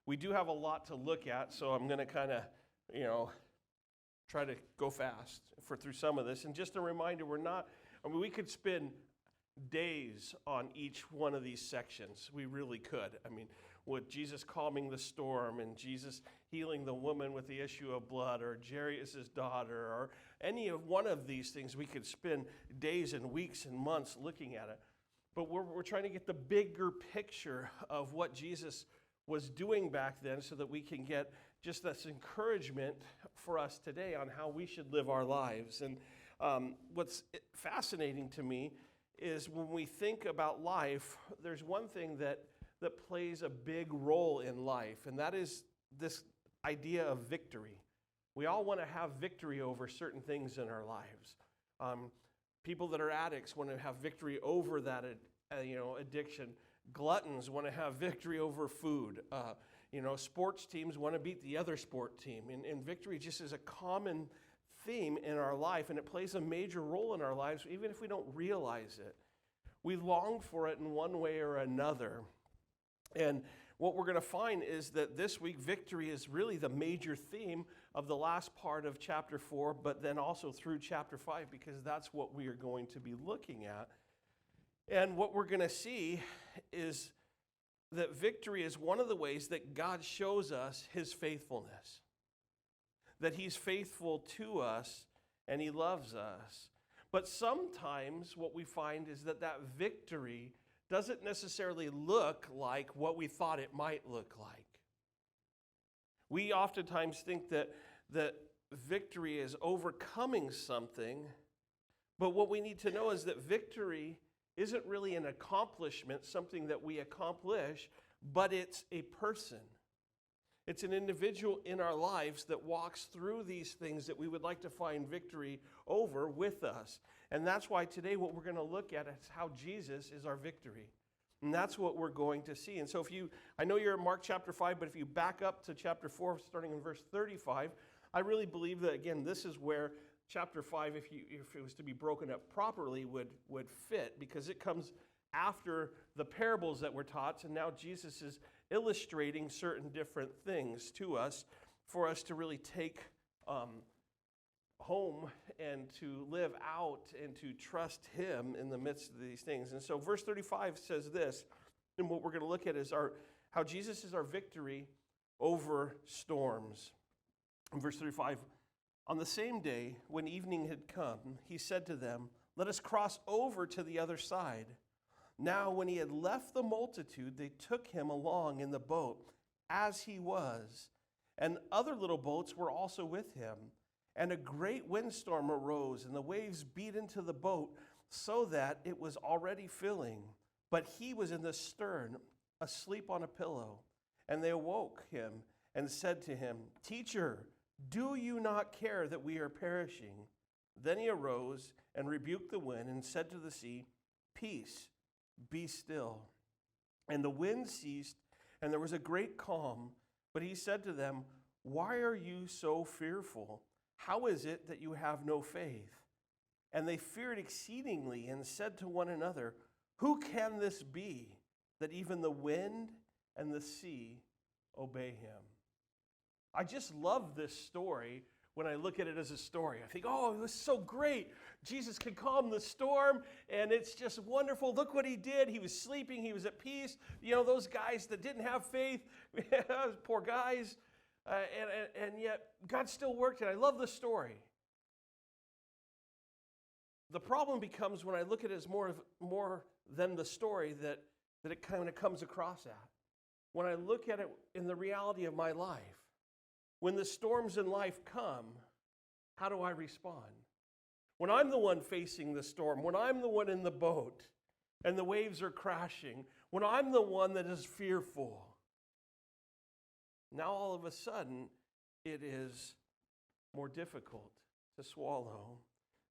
we do have a lot to look at, so I'm going to kind of, try to go fast through some of this. And just a reminder, we could spend days on each one of these sections. We really could. With Jesus calming the storm and Jesus healing the woman with the issue of blood, or Jairus' daughter, or any of one of these things, we could spend days and weeks and months looking at it. But we're trying to get the bigger picture of what Jesus was doing back then so that we can get just this encouragement for us today on how we should live our lives. And what's fascinating to me is when we think about life, there's one thing that plays a big role in life, and that is this idea of victory. We all want to have victory over certain things in our lives. People that are addicts want to have victory over that addiction. Gluttons want to have victory over food. Sports teams want to beat the other sport team. And victory just is a common theme in our life, and it plays a major role in our lives, even if we don't realize it. We long for it in one way or another. And what we're going to find is that this week, victory is really the major theme of the last part of chapter 4, but then also through chapter 5, because that's what we are going to be looking at. And what we're going to see is that victory is one of the ways that God shows us his faithfulness, that he's faithful to us and he loves us. But sometimes what we find is that victory doesn't necessarily look like what we thought it might look like. We oftentimes think that victory is overcoming something, but what we need to know is that victory isn't really an accomplishment, something that we accomplish, but it's a person. It's an individual in our lives that walks through these things that we would like to find victory over with us. And that's why today what we're going to look at is how Jesus is our victory. And that's what we're going to see. And so I know you're in Mark chapter 5, but if you back up to chapter 4, starting in verse 35, I really believe that, again, this is where chapter 5, if it was to be broken up properly, would fit, because it comes after the parables that were taught, and now Jesus is illustrating certain different things to us for us to really take home and to live out and to trust him in the midst of these things. And so verse 35 says this, and what we're going to look at is how Jesus is our victory over storms. In verse 35, on the same day when evening had come, he said to them, "Let us cross over to the other side." Now when he had left the multitude, they took him along in the boat as he was, and other little boats were also with him. And a great windstorm arose, and the waves beat into the boat so that it was already filling. But he was in the stern, asleep on a pillow. And they awoke him and said to him, "Teacher, do you not care that we are perishing?" Then he arose and rebuked the wind and said to the sea, "Peace, be still." And the wind ceased, and there was a great calm. But he said to them, "Why are you so fearful? How is it that you have no faith?" And they feared exceedingly and said to one another, "Who can this be, that even the wind and the sea obey him?" I just love this story when I look at it as a story. I think, oh, this is so great. Jesus can calm the storm, and it's just wonderful. Look what he did. He was sleeping. He was at peace. Those guys that didn't have faith, poor guys, and yet God still worked, and I love the story. The problem becomes when I look at it as more than the story that it kind of comes across at. When I look at it in the reality of my life, when the storms in life come, how do I respond? When I'm the one facing the storm, when I'm the one in the boat and the waves are crashing, when I'm the one that is fearful, now all of a sudden it is more difficult to swallow.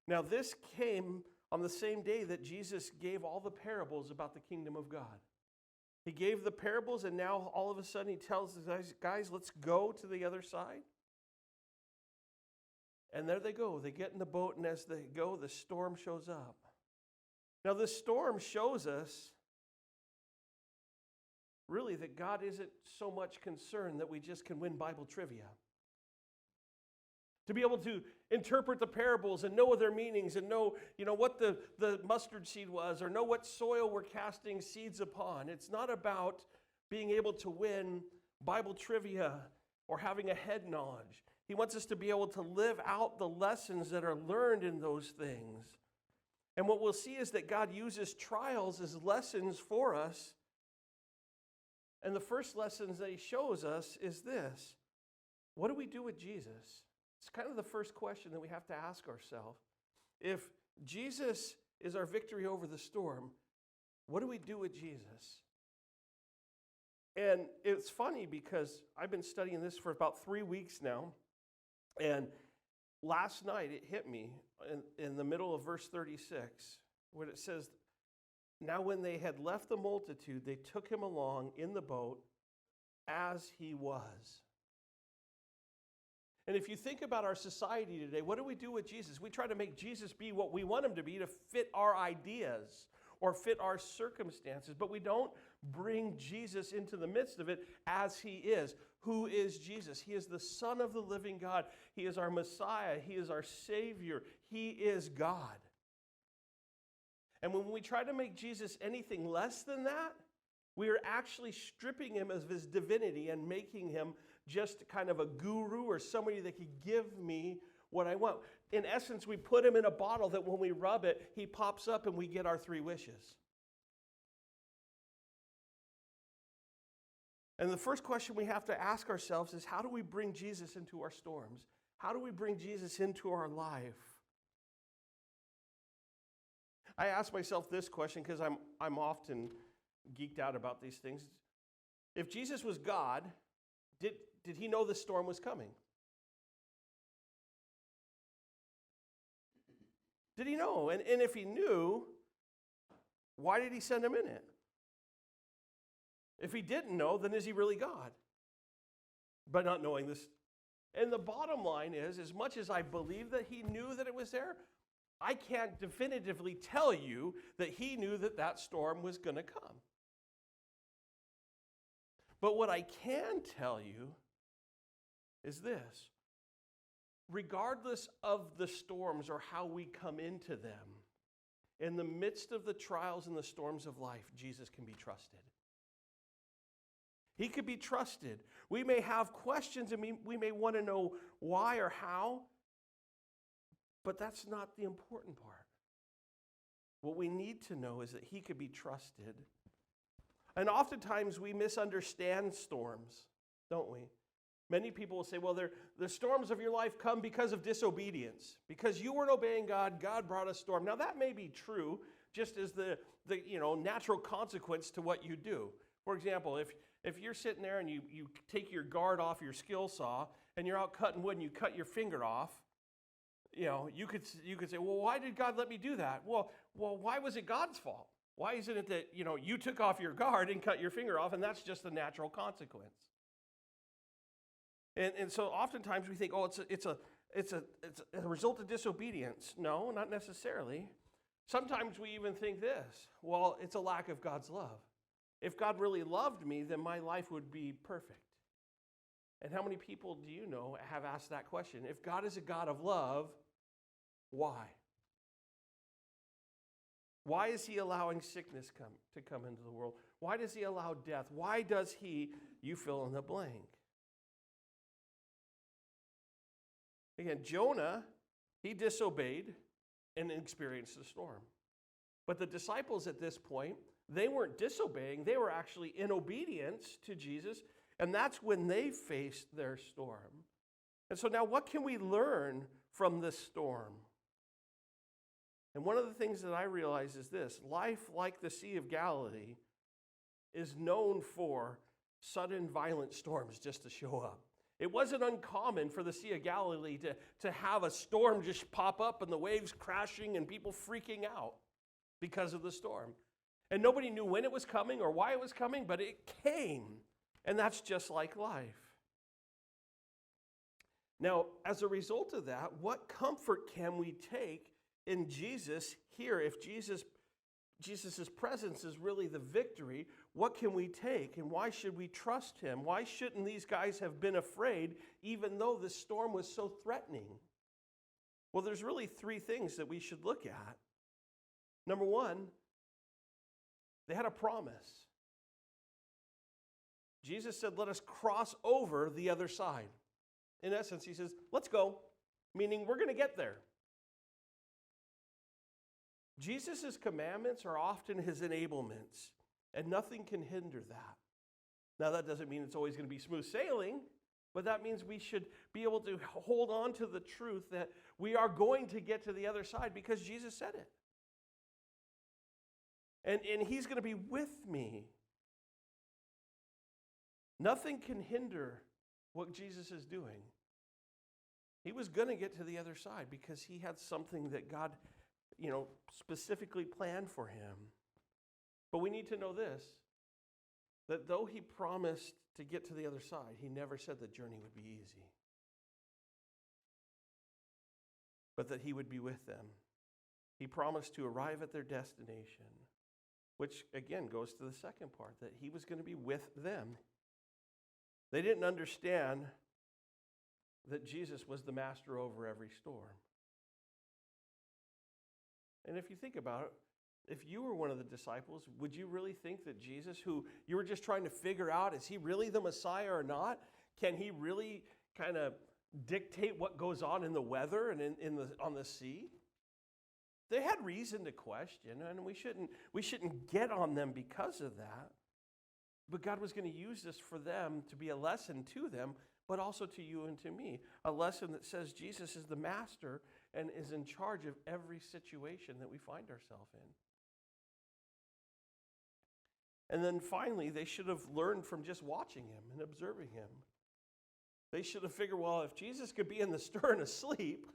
Now this came on the same day that Jesus gave all the parables about the kingdom of God. He gave the parables, and now all of a sudden he tells the guys, let's go to the other side. And there they go. They get in the boat, and as they go, the storm shows up. Now the storm shows us really that God isn't so much concerned that we just can win Bible trivia. To be able to interpret the parables and know their meanings and know, what the mustard seed was or know what soil we're casting seeds upon. It's not about being able to win Bible trivia or having a head knowledge. He wants us to be able to live out the lessons that are learned in those things. And what we'll see is that God uses trials as lessons for us. And the first lessons that he shows us is this. What do we do with Jesus? It's kind of the first question that we have to ask ourselves. If Jesus is our victory over the storm, what do we do with Jesus? And it's funny because I've been studying this for about 3 weeks now. And last night it hit me in the middle of verse 36 when it says, now when they had left the multitude, they took him along in the boat as he was. And if you think about our society today, what do we do with Jesus? We try to make Jesus be what we want him to be to fit our ideas or fit our circumstances, but we don't bring Jesus into the midst of it as he is. Who is Jesus? He is the Son of the living God. He is our Messiah. He is our Savior. He is God. And when we try to make Jesus anything less than that, we are actually stripping him of his divinity and making him just kind of a guru or somebody that could give me what I want. In essence, we put him in a bottle that when we rub it, he pops up and we get our 3 wishes. And the first question we have to ask ourselves is, how do we bring Jesus into our storms? How do we bring Jesus into our life? I ask myself this question because I'm often geeked out about these things. If Jesus was God, did he know the storm was coming? Did he know? And if he knew, why did he send him in it? If he didn't know, then is he really God? By not knowing this. And the bottom line is, as much as I believe that he knew that it was there, I can't definitively tell you that he knew that that storm was going to come. But what I can tell you is this. Regardless of the storms or how we come into them, in the midst of the trials and the storms of life, Jesus can be trusted. He could be trusted. We may have questions and we may want to know why or how, but that's not the important part. What we need to know is that he could be trusted. And oftentimes we misunderstand storms, don't we? Many people will say, well, the storms of your life come because of disobedience. Because you weren't obeying God, God brought a storm. Now that may be true, just as the natural consequence to what you do. For example, if you're sitting there and you take your guard off your skill saw and you're out cutting wood and you cut your finger off, you could say, well, why did God let me do that? Well, why was it God's fault? Why isn't it that you took off your guard and cut your finger off, and that's just the natural consequence? And so oftentimes we think, oh, it's a result of disobedience. No, not necessarily. Sometimes we even think this, well, it's a lack of God's love. If God really loved me, then my life would be perfect. And how many people do you know have asked that question? If God is a God of love, why? Why is he allowing sickness to come into the world? Why does he allow death? Why does he, you fill in the blank? Again, Jonah, he disobeyed and experienced the storm. But the disciples at this point, they weren't disobeying. They were actually in obedience to Jesus. And that's when they faced their storm. And so now what can we learn from this storm? And one of the things that I realize is this. Life, like the Sea of Galilee, is known for sudden violent storms just to show up. It wasn't uncommon for the Sea of Galilee to have a storm just pop up and the waves crashing and people freaking out because of the storm. And nobody knew when it was coming or why it was coming, but it came. And that's just like life. Now, as a result of that, what comfort can we take in Jesus here? If Jesus' presence is really the victory, what can we take? And why should we trust him? Why shouldn't these guys have been afraid, even though the storm was so threatening? Well, there's really three things that we should look at. Number one, they had a promise. Jesus said, let us cross over the other side. In essence, he says, let's go, meaning we're going to get there. Jesus' commandments are often his enablements, and nothing can hinder that. Now, that doesn't mean it's always going to be smooth sailing, but that means we should be able to hold on to the truth that we are going to get to the other side because Jesus said it. And he's going to be with me. Nothing can hinder what Jesus is doing. He was going to get to the other side because he had something that God, specifically planned for him. But we need to know this, that though he promised to get to the other side, he never said the journey would be easy. But that he would be with them. He promised to arrive at their destination, which again goes to the second part, that he was going to be with them. They didn't understand that Jesus was the master over every storm. And if you think about it, if you were one of the disciples, would you really think that Jesus, who you were just trying to figure out, is he really the Messiah or not? Can he really kind of dictate what goes on in the weather and on the sea? They had reason to question, and we shouldn't get on them because of that. But God was going to use this for them to be a lesson to them, but also to you and to me. A lesson that says Jesus is the master and is in charge of every situation that we find ourselves in. And then finally, they should have learned from just watching him and observing him. They should have figured, well, if Jesus could be in the stern asleep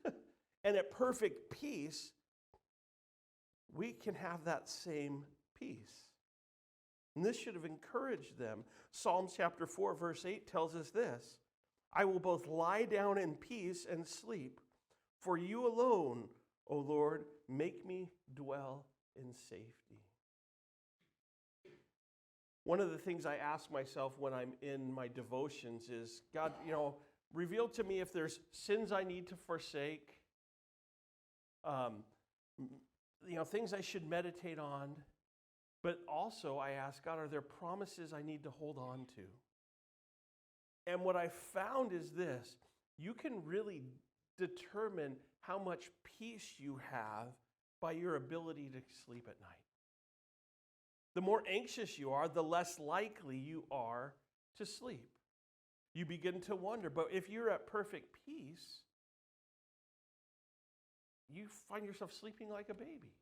and at perfect peace, we can have that same peace. And this should have encouraged them. Psalms chapter 4, verse 8 tells us this: I will both lie down in peace and sleep, for you alone, O Lord, make me dwell in safety. One of the things I ask myself when I'm in my devotions is, God, reveal to me if there's sins I need to forsake, things I should meditate on. But also I ask, God, are there promises I need to hold on to? And what I found is this: you can really determine how much peace you have by your ability to sleep at night. The more anxious you are, the less likely you are to sleep. You begin to wonder, but if you're at perfect peace, you find yourself sleeping like a baby.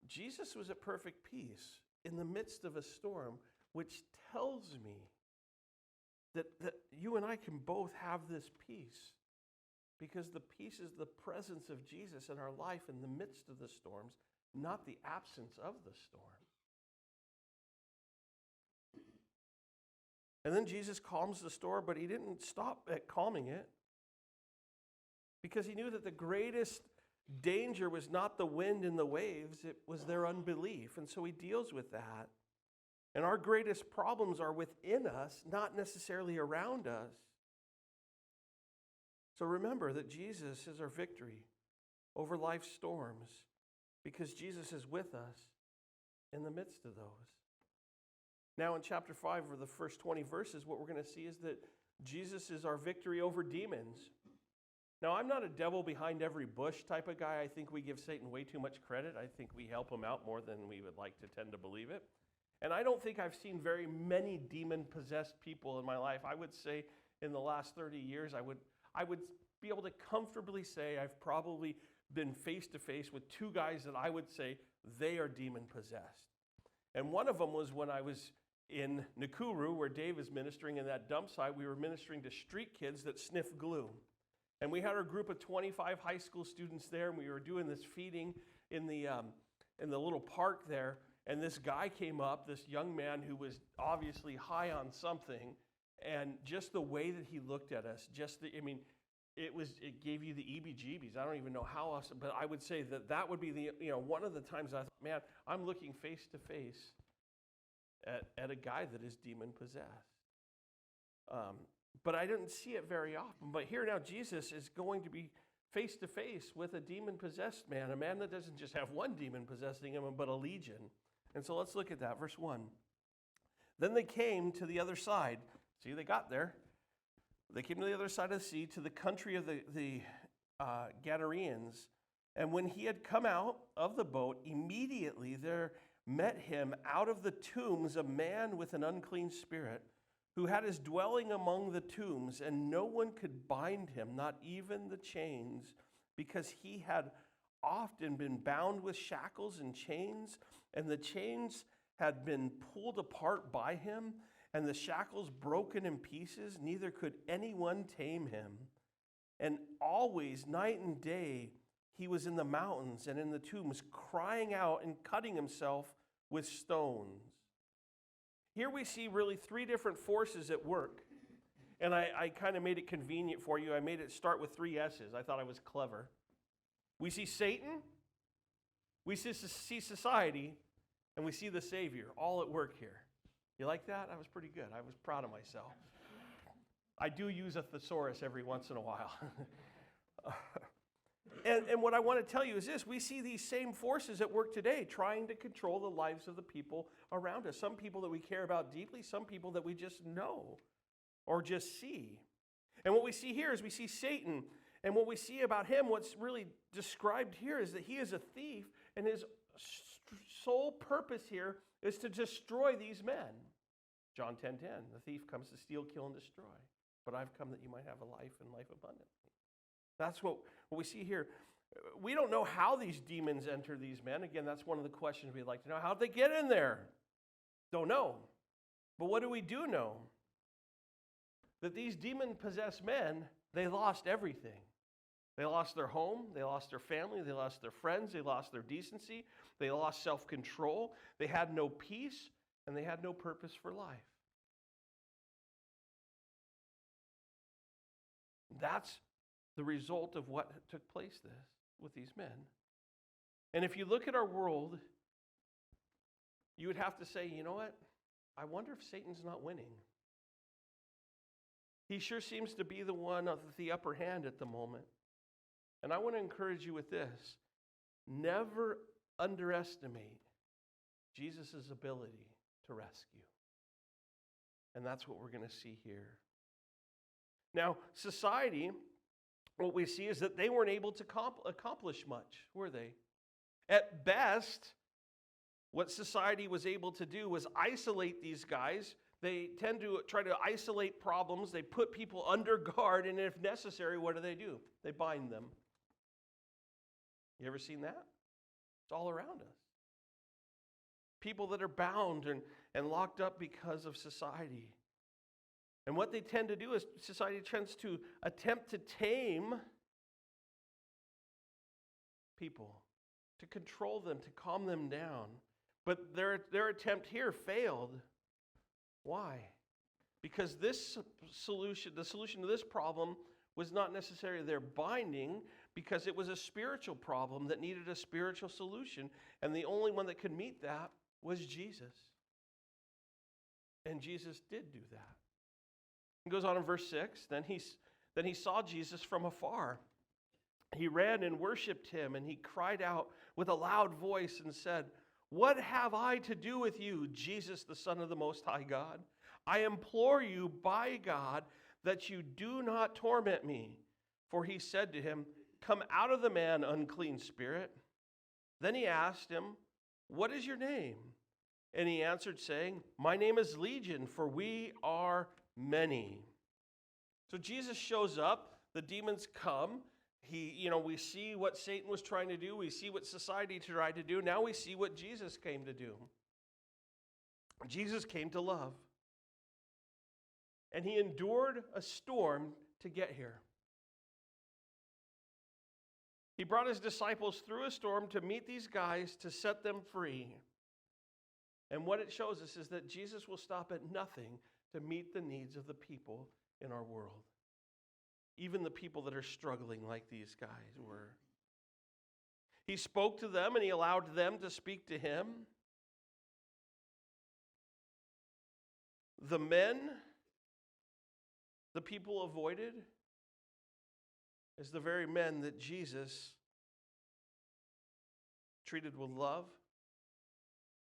Jesus was at perfect peace in the midst of a storm, which tells me that you and I can both have this peace, because the peace is the presence of Jesus in our life in the midst of the storms, not the absence of the storm. And then Jesus calms the storm, but he didn't stop at calming it, because he knew that the greatest danger was not the wind and the waves, it was their unbelief. And so he deals with that. And our greatest problems are within us, not necessarily around us. So remember that Jesus is our victory over life's storms, because Jesus is with us in the midst of those. Now in chapter 5, for the first 20 verses, what we're going to see is that Jesus is our victory over demons. Now, I'm not a devil behind every bush type of guy. I think we give Satan way too much credit. I think we help him out more than we would like to tend to believe it. And I don't think I've seen very many demon-possessed people in my life. I would say in the last 30 years, I would be able to comfortably say I've probably been face-to-face with two guys that I would say they are demon-possessed. And one of them was when I was in Nakuru, where Dave is ministering in that dump site. We were ministering to street kids that sniff glue. And we had our group of 25 high school students there, and we were doing this feeding in the little park there. And this guy came up, this young man who was obviously high on something, and just the way that he looked at us, it gave you the EBGBs. I don't even know how else, but I would say that would be one of the times I thought, man, I'm looking face to face at a guy that is demon possessed. But I didn't see it very often. But here now, Jesus is going to be face to face with a demon possessed man, a man that doesn't just have one demon possessing him, but a legion. And so let's look at that, verse 1. Then they came to the other side. See, they got there. They came to the other side of the sea, to the country of the Gadarenes. And when he had come out of the boat, immediately there met him out of the tombs a man with an unclean spirit, who had his dwelling among the tombs, and no one could bind him, not even the chains, because he had often been bound with shackles and chains, and the chains had been pulled apart by him, and the shackles broken in pieces, neither could anyone tame him. And always, night and day, he was in the mountains and in the tombs, crying out and cutting himself with stones. Here we see really three different forces at work. And I kind of made it convenient for you. I made it start with three S's. I thought I was clever. We see Satan, we see society, and we see the Savior all at work here. You like that? That was pretty good. I was proud of myself. I do use a thesaurus every once in a while. And what I want to tell you is this. We see these same forces at work today trying to control the lives of the people around us. Some people that we care about deeply, some people that we just know or just see. And what we see here is we see Satan. And what we see about him, what's really described here, is that he is a thief, and his sole purpose here is to destroy these men. John 10:10, the thief comes to steal, kill, and destroy. But I've come that you might have a life and life abundantly. That's what we see here. We don't know how these demons enter these men. Again, that's one of the questions we'd like to know. How'd they get in there? Don't know. But what do we do know? That these demon-possessed men, they lost everything. They lost their home, they lost their family, they lost their friends, they lost their decency, they lost self-control, they had no peace, and they had no purpose for life. That's the result of what took place with these men. And if you look at our world, you would have to say, you know what? I wonder if Satan's not winning. He sure seems to be the one with the upper hand at the moment. And I want to encourage you with this. Never underestimate Jesus' ability to rescue. And that's what we're going to see here. Now, society, what we see is that they weren't able to accomplish much, were they? At best, what society was able to do was isolate these guys. They tend to try to isolate problems. They put people under guard, and if necessary, what do? They bind them. You ever seen that? It's all around us. People that are bound and locked up because of society. And what they tend to do is society tends to attempt to tame people, to control them, to calm them down. But their attempt here failed. Why? Because the solution to this problem was not necessarily their binding, because it was a spiritual problem that needed a spiritual solution. And the only one that could meet that was Jesus. And Jesus did do that. It goes on in verse 6, then he saw Jesus from afar. He ran and worshipped him, and he cried out with a loud voice and said, "What have I to do with you, Jesus, the Son of the Most High God? I implore you by God that you do not torment me." For he said to him, "Come out of the man, unclean spirit." Then he asked him, "What is your name?" And he answered, saying, "My name is Legion, for we are many." So Jesus shows up, the demons come. We see what Satan was trying to do. We see what society tried to do. Now we see what Jesus came to do. Jesus came to love. And he endured a storm to get here. He brought his disciples through a storm to meet these guys, to set them free. And what it shows us is that Jesus will stop at nothing to meet the needs of the people in our world. even the people that are struggling like these guys were. He spoke to them and he allowed them to speak to him. The men, the people avoided, is the very men that Jesus treated with love,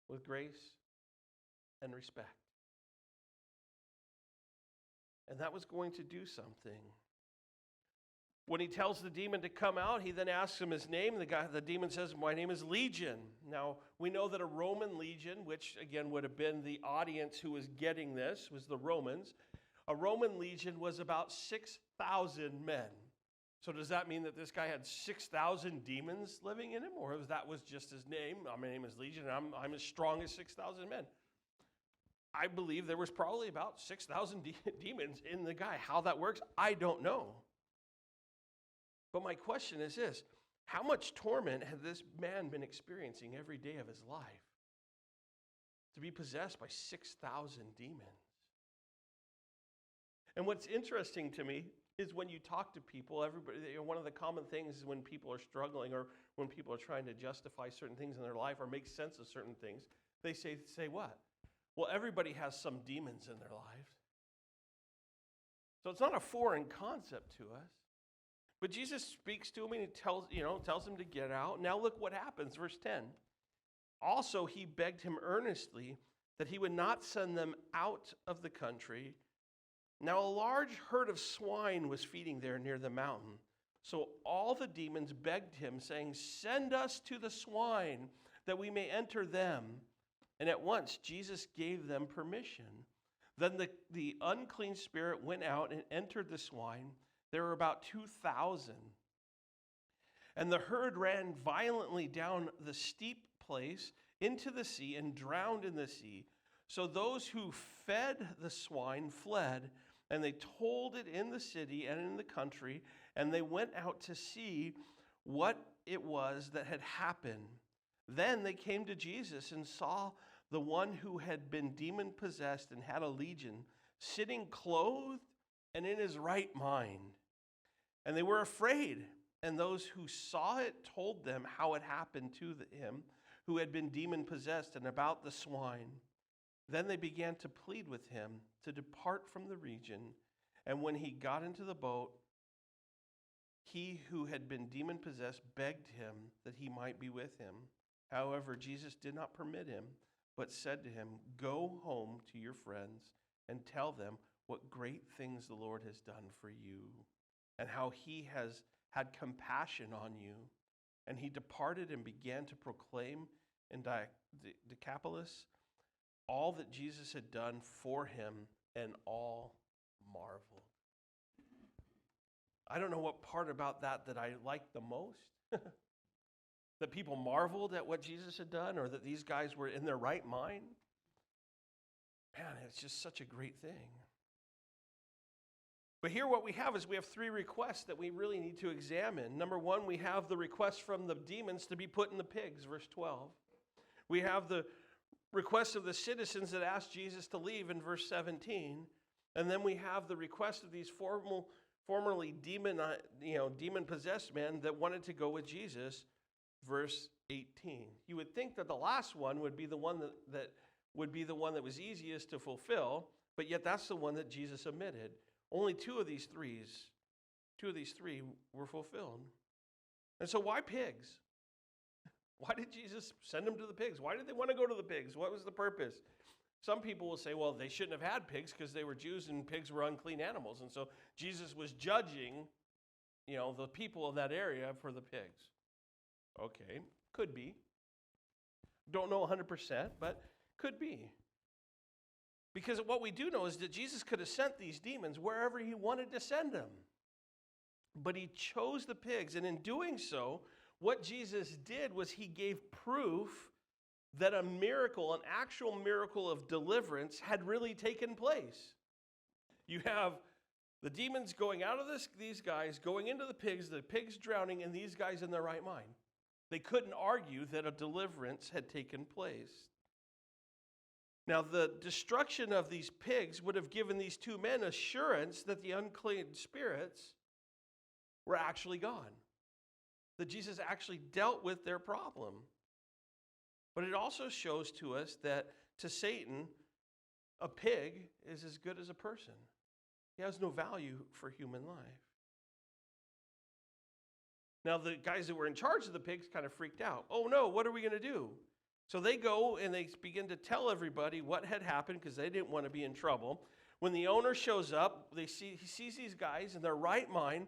with grace, and respect. And that was going to do something. When he tells the demon to come out, he then asks him his name. The demon says, "My name is Legion." Now, we know that a Roman legion, which again would have been the audience who was getting this, was the Romans. A Roman legion was about 6,000 men. So does that mean that this guy had 6,000 demons living in him? Or that was just his name? My name is Legion, and I'm as strong as 6,000 men. I believe there was probably about 6,000 demons in the guy. How that works, I don't know. But my question is this: how much torment had this man been experiencing every day of his life to be possessed by 6,000 demons? And what's interesting to me is when you talk to people, everybody, one of the common things is when people are struggling or when people are trying to justify certain things in their life or make sense of certain things, they say what? Well, everybody has some demons in their lives. So it's not a foreign concept to us. But Jesus speaks to him and he tells him to get out. Now look what happens, verse 10. Also, he begged him earnestly that he would not send them out of the country. Now a large herd of swine was feeding there near the mountain. So all the demons begged him, saying, "Send us to the swine, that we may enter them." And at once Jesus gave them permission. Then the unclean spirit went out and entered the swine. There were about 2,000. And the herd ran violently down the steep place into the sea and drowned in the sea. So those who fed the swine fled, and they told it in the city and in the country, and they went out to see what it was that had happened. Then they came to Jesus and saw the one who had been demon-possessed and had a legion, sitting clothed and in his right mind. And they were afraid. And those who saw it told them how it happened to him who had been demon-possessed and about the swine. Then they began to plead with him to depart from the region. And when he got into the boat, he who had been demon-possessed begged him that he might be with him. However, Jesus did not permit him, but said to him, "Go home to your friends and tell them what great things the Lord has done for you, and how he has had compassion on you." And he departed and began to proclaim in Decapolis all that Jesus had done for him, and all marveled. I don't know what part about that I liked the most. That people marveled at what Jesus had done, or that these guys were in their right mind. Man, it's just such a great thing. But here what we have is we have three requests that we really need to examine. Number one, we have the request from the demons to be put in the pigs, verse 12. We have the request of the citizens that asked Jesus to leave in verse 17. And then we have the request of these formerly demon-possessed men that wanted to go with Jesus, verse 18. You would think that the last one would be the one that would be the one that was easiest to fulfill, but yet that's the one that Jesus omitted. Only two of these three were fulfilled. And so why pigs? Why did Jesus send them to the pigs? Why did they want to go to the pigs? What was the purpose? Some people will say, well, they shouldn't have had pigs because they were Jews and pigs were unclean animals. And so Jesus was judging, the people of that area for the pigs. Okay, could be. Don't know 100%, but could be. Because what we do know is that Jesus could have sent these demons wherever he wanted to send them. But he chose the pigs, and in doing so, what Jesus did was he gave proof that a miracle, an actual miracle of deliverance, had really taken place. You have the demons going out of these guys, going into the pigs drowning, and these guys in their right mind. They couldn't argue that a deliverance had taken place. Now, the destruction of these pigs would have given these two men assurance that the unclean spirits were actually gone. That Jesus actually dealt with their problem. But it also shows to us that to Satan, a pig is as good as a person. He has no value for human life. Now, the guys that were in charge of the pigs kind of freaked out. Oh no, what are we going to do? So they go and they begin to tell everybody what had happened because they didn't want to be in trouble. When the owner shows up, he sees these guys in their right mind,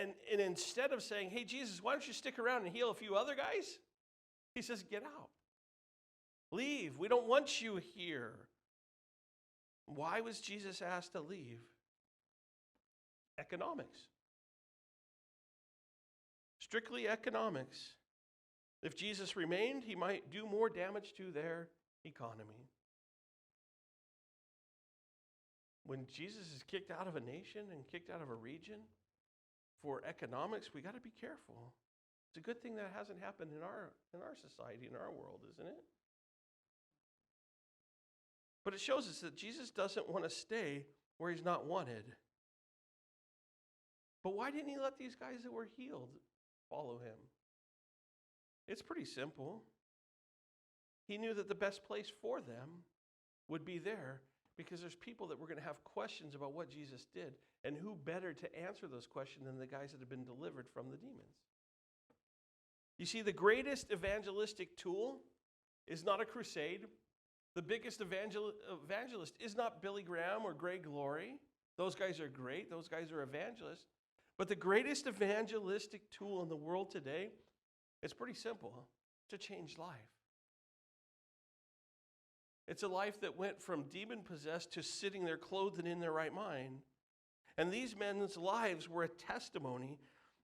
and instead of saying, hey, Jesus, why don't you stick around and heal a few other guys? He says, get out. Leave. We don't want you here. Why was Jesus asked to leave? Economics. Strictly economics. If Jesus remained, he might do more damage to their economy. When Jesus is kicked out of a nation and kicked out of a region for economics, we got to be careful. It's a good thing that hasn't happened in our society, in our world, isn't it? But it shows us that Jesus doesn't want to stay where he's not wanted. But why didn't he let these guys that were healed follow him? It's pretty simple. He knew that the best place for them would be there because there's people that were going to have questions about what Jesus did, and who better to answer those questions than the guys that have been delivered from the demons? You see, the greatest evangelistic tool is not a crusade. The biggest evangelist is not Billy Graham or Greg Laurie. Those guys are great. Those guys are evangelists. But the greatest evangelistic tool in the world today, it's pretty simple. It's a changed life. It's a life that went from demon-possessed to sitting there clothed and in their right mind. And these men's lives were a testimony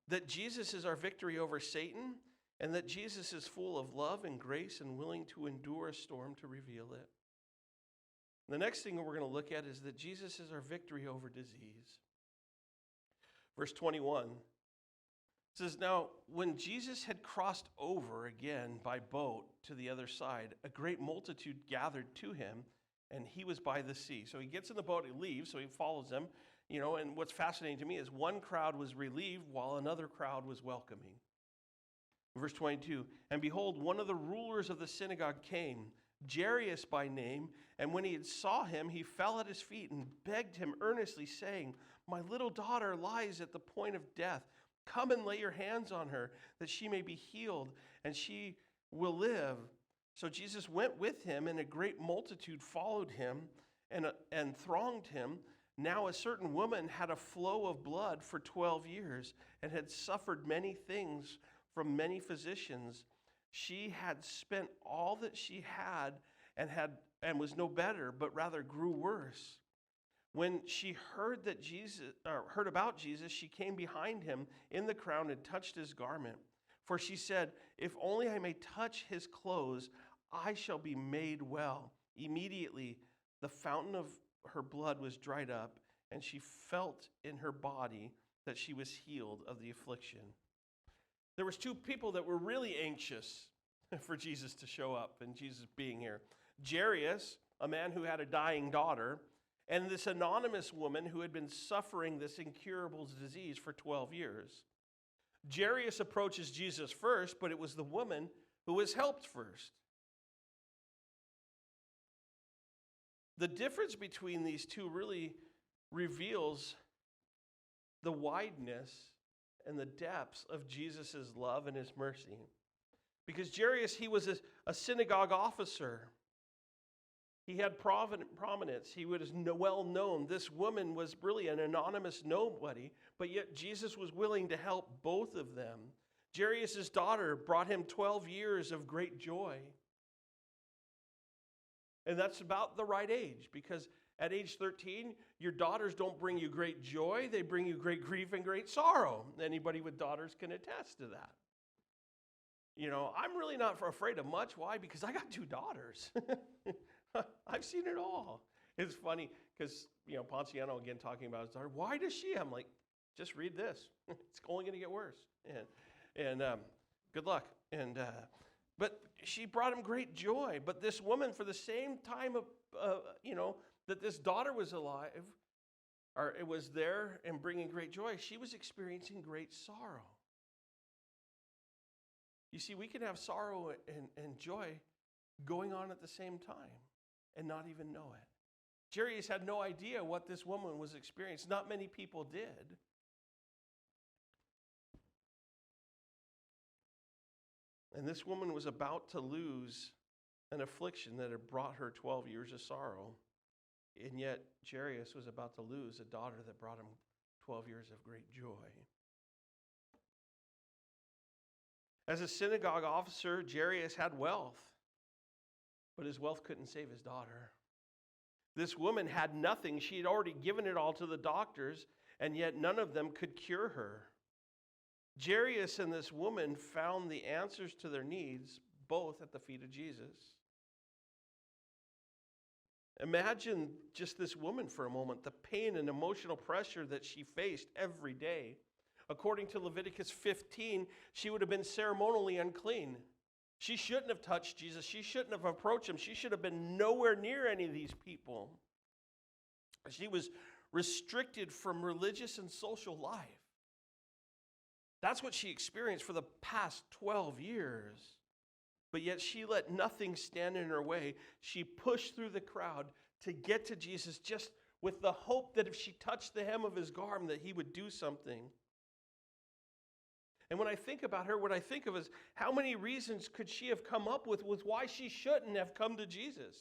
that Jesus is our victory over Satan, and that Jesus is full of love and grace and willing to endure a storm to reveal it. The next thing we're going to look at is that Jesus is our victory over disease. Verse 21 says, now, when Jesus had crossed over again by boat to the other side, a great multitude gathered to him, and he was by the sea. So he gets in the boat, he leaves, so he follows them. And what's fascinating to me is one crowd was relieved while another crowd was welcoming. Verse 22, and behold, one of the rulers of the synagogue came, Jairus by name, and when he had saw him, he fell at his feet and begged him earnestly, saying, my little daughter lies at the point of death. Come and lay your hands on her, that she may be healed, and she will live. So Jesus went with him, and a great multitude followed him and thronged him. Now a certain woman had a flow of blood for 12 years, and had suffered many things from many physicians. She had spent all that she had and was no better, but rather grew worse. When she heard about Jesus, she came behind him in the crowd and touched his garment. For she said, if only I may touch his clothes, I shall be made well. Immediately, the fountain of her blood was dried up, and she felt in her body that she was healed of the affliction. There was two people that were really anxious for Jesus to show up and Jesus being here. Jairus, a man who had a dying daughter, and this anonymous woman who had been suffering this incurable disease for 12 years. Jairus approaches Jesus first, but it was the woman who was helped first. The difference between these two really reveals the wideness and the depths of Jesus' love and his mercy. Because Jairus, he was a synagogue officer. He had prominence. He was well known. This woman was really an anonymous nobody, but yet Jesus was willing to help both of them. Jairus' daughter brought him 12 years of great joy. And that's about the right age, because at age 13, your daughters don't bring you great joy. They bring you great grief and great sorrow. Anybody with daughters can attest to that. I'm really not afraid of much. Why? Because I got two daughters. I've seen it all. It's funny because, Ponciano again talking about his daughter. Why does she? I'm like, just read this. It's only going to get worse. And good luck. But she brought him great joy. But this woman, for the same time of, that this daughter was alive, or it was there and bringing great joy, she was experiencing great sorrow. You see, we can have sorrow and joy going on at the same time and not even know it. Jairus had no idea what this woman was experiencing. Not many people did. And this woman was about to lose an affliction that had brought her 12 years of sorrow. And yet, Jairus was about to lose a daughter that brought him 12 years of great joy. As a synagogue officer, Jairus had wealth, but his wealth couldn't save his daughter. This woman had nothing. She had already given it all to the doctors, and yet none of them could cure her. Jairus and this woman found the answers to their needs both at the feet of Jesus. Imagine just this woman for a moment, the pain and emotional pressure that she faced every day. According to Leviticus 15, she would have been ceremonially unclean. She shouldn't have touched Jesus. She shouldn't have approached him. She should have been nowhere near any of these people. She was restricted from religious and social life. That's what she experienced for the past 12 years. But yet she let nothing stand in her way. She pushed through the crowd to get to Jesus just with the hope that if she touched the hem of his garment that he would do something. And when I think about her, what I think of is how many reasons could she have come up with why she shouldn't have come to Jesus?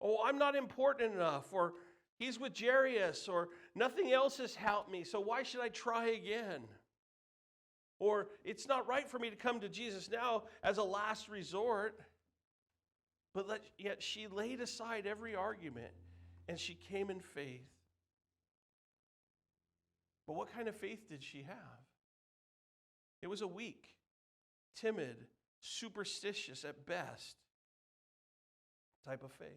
Oh, I'm not important enough, or he's with Jairus, or nothing else has helped me, so why should I try again? Or it's not right for me to come to Jesus now as a last resort. But yet she laid aside every argument and she came in faith. But what kind of faith did she have? It was a weak, timid, superstitious at best type of faith.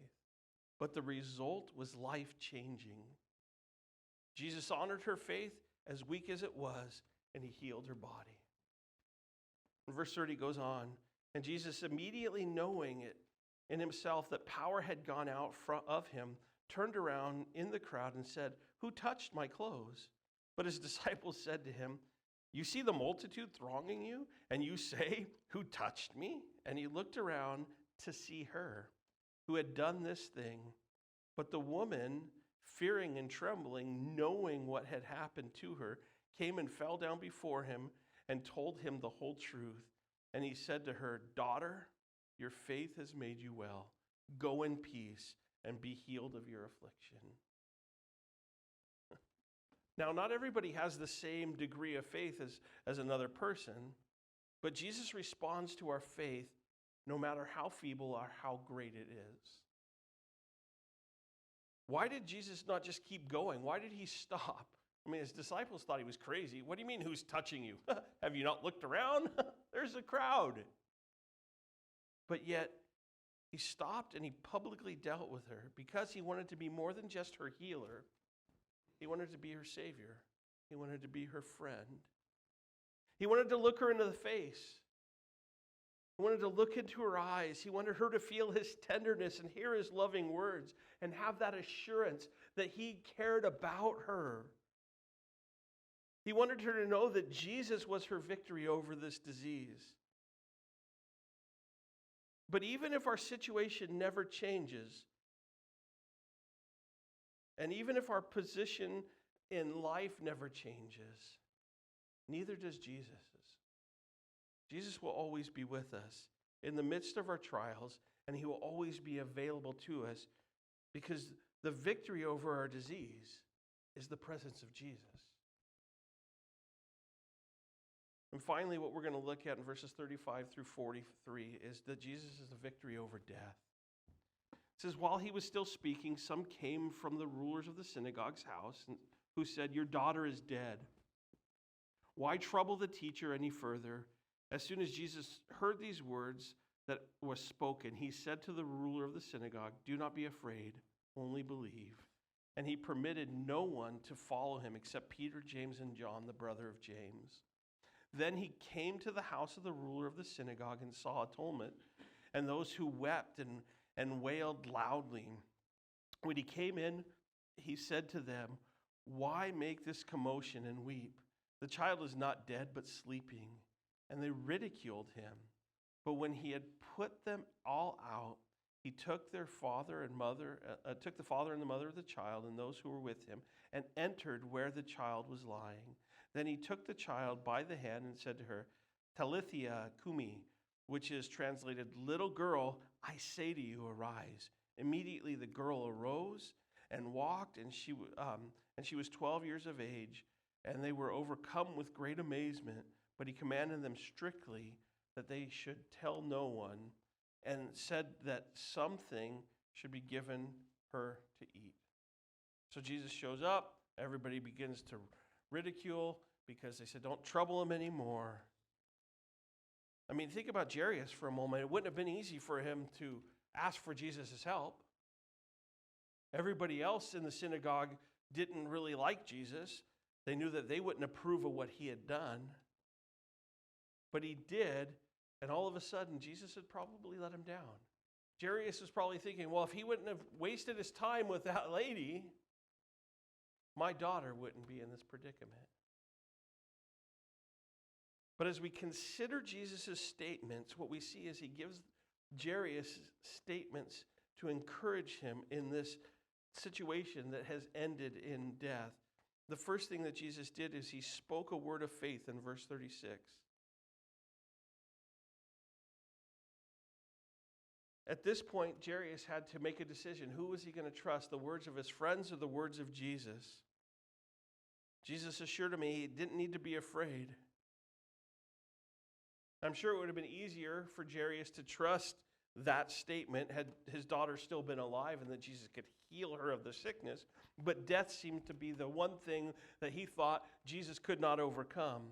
But the result was life-changing. Jesus honored her faith, as weak as it was, and he healed her body. And verse 30 goes on, and Jesus, immediately knowing it in himself that power had gone out of him, turned around in the crowd and said, "Who touched my clothes?" But his disciples said to him, "You see the multitude thronging you, and you say, 'Who touched me?'" And he looked around to see her who had done this thing. But the woman, fearing and trembling, knowing what had happened to her, came and fell down before him and told him the whole truth. And he said to her, "Daughter, your faith has made you well. Go in peace and be healed of your affliction." Now, not everybody has the same degree of faith as another person, but Jesus responds to our faith no matter how feeble or how great it is. Why did Jesus not just keep going? Why did he stop? I mean, his disciples thought he was crazy. What do you mean, who's touching you? Have you not looked around? There's a crowd. But yet, he stopped and he publicly dealt with her because he wanted to be more than just her healer. He wanted to be her Savior. He wanted to be her friend. He wanted to look her into the face. He wanted to look into her eyes. He wanted her to feel his tenderness and hear his loving words and have that assurance that he cared about her. He wanted her to know that Jesus was her victory over this disease. But even if our situation never changes, and even if our position in life never changes, neither does Jesus's. Jesus will always be with us in the midst of our trials, and he will always be available to us because the victory over our disease is the presence of Jesus. And finally, what we're going to look at in verses 35 through 43 is that Jesus is the victory over death. It says, while he was still speaking, some came from the rulers of the synagogue's house who said, "Your daughter is dead. Why trouble the teacher any further?" As soon as Jesus heard these words that were spoken, he said to the ruler of the synagogue, "Do not be afraid, only believe." And he permitted no one to follow him except Peter, James, and John, the brother of James. Then he came to the house of the ruler of the synagogue and saw a tumult, and those who wept and wailed loudly. When he came in, he said to them, "Why make this commotion and weep? The child is not dead, but sleeping." And they ridiculed him. But when he had put them all out, he took the father and the mother of the child and those who were with him, and entered where the child was lying. Then he took the child by the hand and said to her, "Talitha cumi," which is translated, "Little girl, I say to you, arise." Immediately the girl arose and walked, and she was 12 years of age, and they were overcome with great amazement. But he commanded them strictly that they should tell no one, and said that something should be given her to eat. So Jesus shows up. Everybody begins to ridicule because they said, "Don't trouble him anymore." I mean, think about Jairus for a moment. It wouldn't have been easy for him to ask for Jesus' help. Everybody else in the synagogue didn't really like Jesus. They knew that they wouldn't approve of what he had done. But he did, and all of a sudden, Jesus had probably let him down. Jairus was probably thinking, well, if he wouldn't have wasted his time with that lady, my daughter wouldn't be in this predicament. But as we consider Jesus' statements, what we see is he gives Jairus statements to encourage him in this situation that has ended in death. The first thing that Jesus did is he spoke a word of faith in verse 36. At this point, Jairus had to make a decision. Who was he going to trust, the words of his friends or the words of Jesus? Jesus assured him he didn't need to be afraid. I'm sure it would have been easier for Jairus to trust that statement had his daughter still been alive and that Jesus could heal her of the sickness. But death seemed to be the one thing that he thought Jesus could not overcome.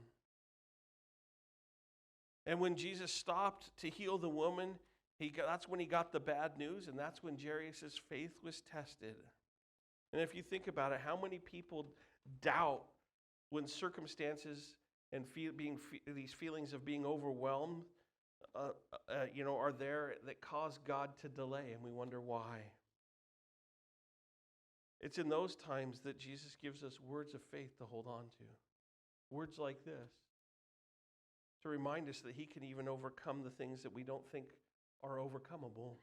And when Jesus stopped to heal the woman, that's when he got the bad news, and that's when Jairus' faith was tested. And if you think about it, how many people doubt when circumstances and these feelings of being overwhelmed are there that cause God to delay, and we wonder why. It's in those times that Jesus gives us words of faith to hold on to. Words like this, to remind us that he can even overcome the things that we don't think are overcomable.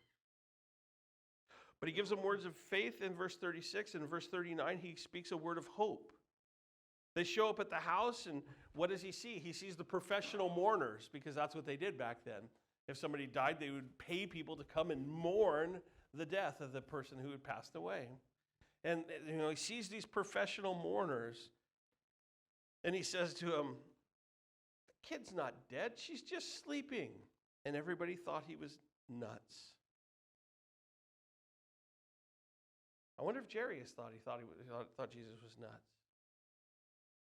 But he gives them words of faith in verse 36. In verse 39, he speaks a word of hope. They show up at the house, and what does he see? He sees the professional mourners, because that's what they did back then. If somebody died, they would pay people to come and mourn the death of the person who had passed away. And he sees these professional mourners, and he says to them, "The kid's not dead, she's just sleeping." And everybody thought he was nuts. I wonder if Jairus thought Jesus was nuts.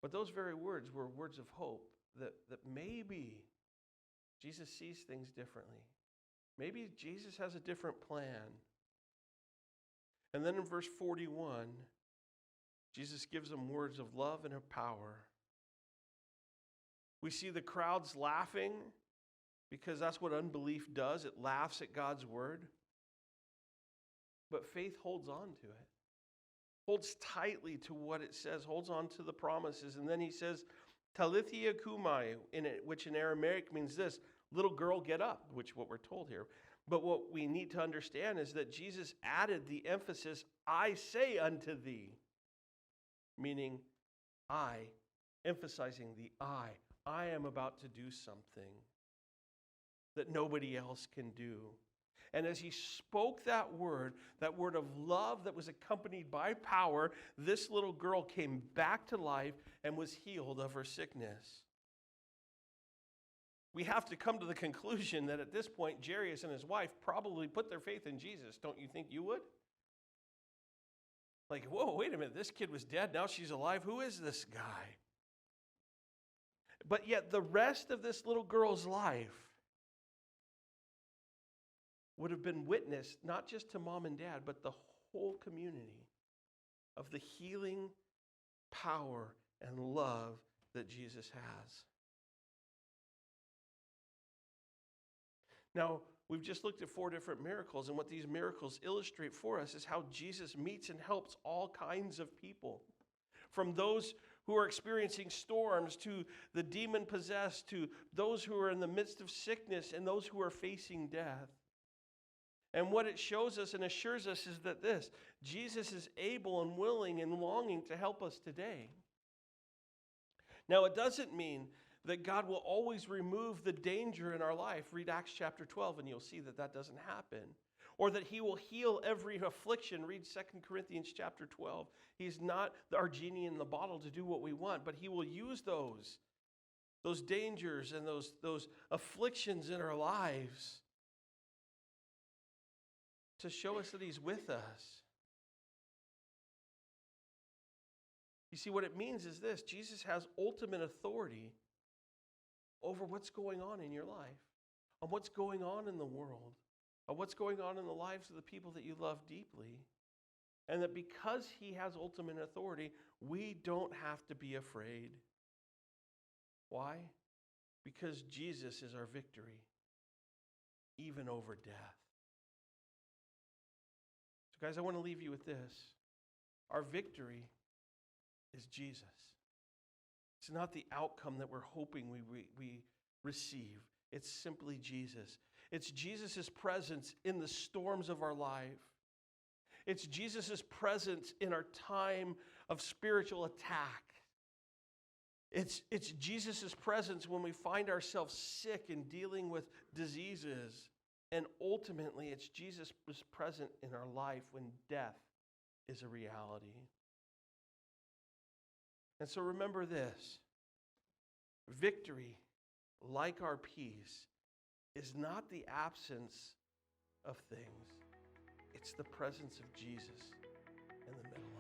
But those very words were words of hope that maybe Jesus sees things differently. Maybe Jesus has a different plan. And then in verse 41, Jesus gives them words of love and of power. We see the crowds laughing, because that's what unbelief does. It laughs at God's word. But faith holds on to it. Holds tightly to what it says. Holds on to the promises. And then he says, "Talitha cumi," which in Aramaic means this: little girl, get up, which is what we're told here. But what we need to understand is that Jesus added the emphasis, "I say unto thee," meaning I, emphasizing the I. I am about to do something that nobody else can do. And as he spoke that word of love that was accompanied by power, this little girl came back to life and was healed of her sickness. We have to come to the conclusion that at this point, Jairus and his wife probably put their faith in Jesus. Don't you think you would? Like, whoa, wait a minute, this kid was dead, now she's alive. Who is this guy? But yet the rest of this little girl's life would have been witnessed not just to mom and dad, but the whole community of the healing power and love that Jesus has. Now, we've just looked at 4 different miracles, and what these miracles illustrate for us is how Jesus meets and helps all kinds of people. From those who are experiencing storms, to the demon-possessed, to those who are in the midst of sickness, and those who are facing death. And what it shows us and assures us is that Jesus is able and willing and longing to help us today. Now, it doesn't mean that God will always remove the danger in our life. Read Acts chapter 12 and you'll see that that doesn't happen. Or that he will heal every affliction. Read 2 Corinthians chapter 12. He's not our genie in the bottle to do what we want, but he will use those dangers and those afflictions in our lives to show us that he's with us. You see, what it means is this: Jesus has ultimate authority over what's going on in your life, on what's going on in the world, on what's going on in the lives of the people that you love deeply. And that because he has ultimate authority, we don't have to be afraid. Why? Because Jesus is our victory, even over death. So guys, I want to leave you with this. Our victory is Jesus. It's not the outcome that we're hoping we receive. It's simply Jesus. It's Jesus' presence in the storms of our life. It's Jesus' presence in our time of spiritual attack. It's Jesus' presence when we find ourselves sick and dealing with diseases. And ultimately, it's Jesus' present in our life when death is a reality. And so remember this: victory, like our peace, is not the absence of things. It's the presence of Jesus in the middle.